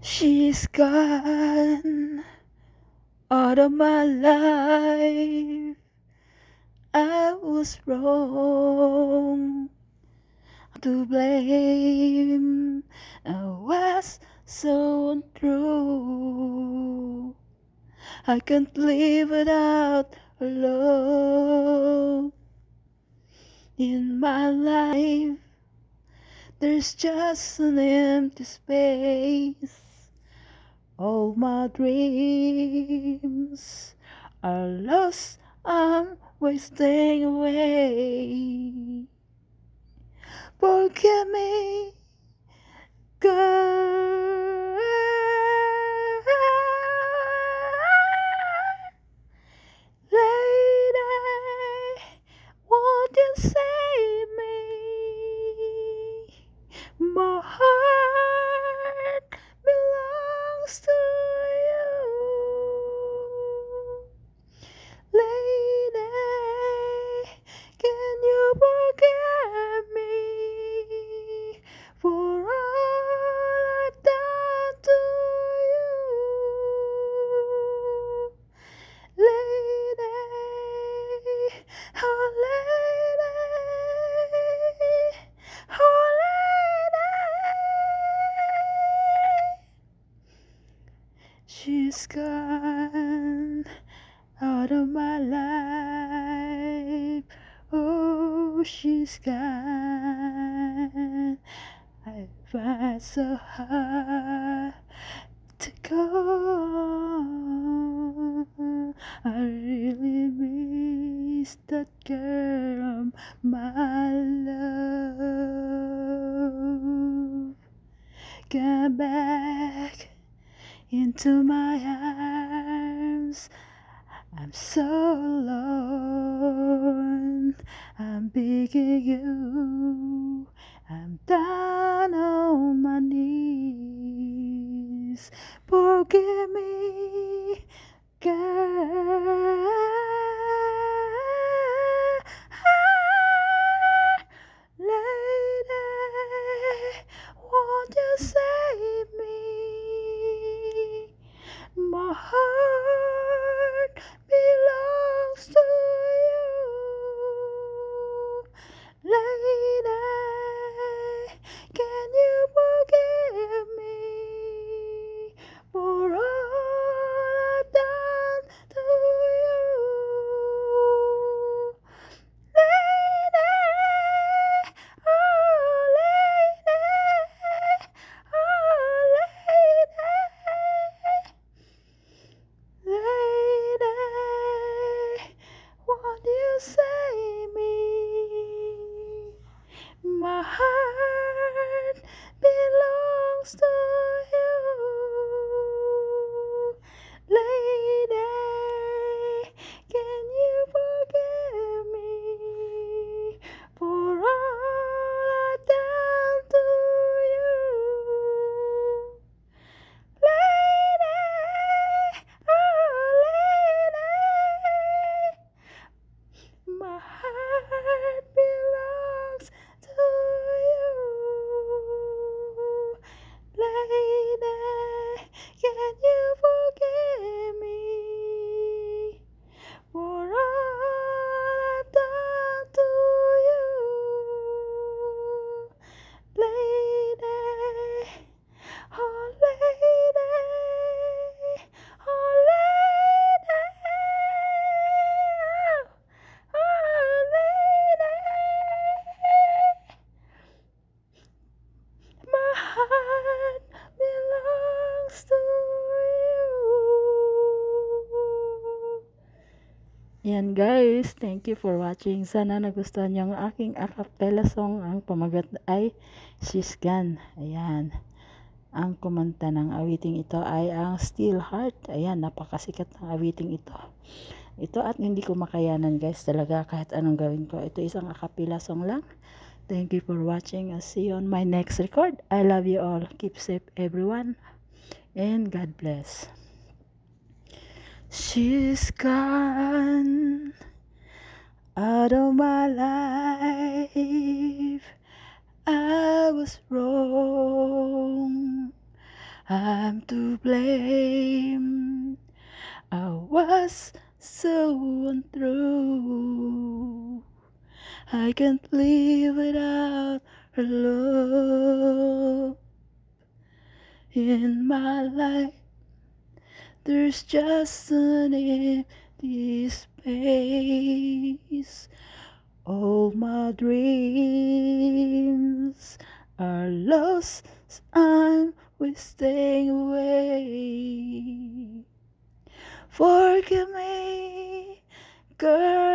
She's gone out of my life. I was wrong to blame. I was so untrue. I can't live without her love in my life. There's just an empty space. All my dreams are lost. I'm wasting away. Forgive me, girl. Lady, won't you save me? My heart belongs to you. Lady, can you forgive me for all I've done to you? Lady, oh lady, oh lady. She's gone out of my life. Oh, she's gone. I find so hard to go. I really miss that girl, my love. Come back into my arms. I'm so alone. I'm begging you. I'm down on my knees. Forgive me, girl. Lady, won't you save me? My heart belongs to you. Lady, can you forgive me for all I've done to you? Lady, oh lady, oh lady. Lady, won't you save me? My heart belongs to you. Lady, can you forgive me for all I've done to you? Lady, oh lady, my heart belongs to you. Lady, can you forgive me for all I've done to you? Lady, oh lady, oh lady, oh lady, my heart belongs to you. Yan guys, thank you for watching. Sana nagustuhan niyo ang aking acapella song. Ang pamagat ay She's Gone. Ayan. Ang kumanta ng awiting ito ay ang Still Heart. Ayan, napakasikat ng awiting ito. Ito at hindi ko makayanan guys talaga kahit anong gawin ko. Ito isang acapella song lang. Thank you for watching. I'll see you on my next record. I love you all. Keep safe everyone. And God bless. She's gone out of my life. I was wrong. I'm to blame. I was so untrue. I can't live without her love in my life. There's just an empty space. All my dreams are lost. I'm wasting away. Forgive me, girl.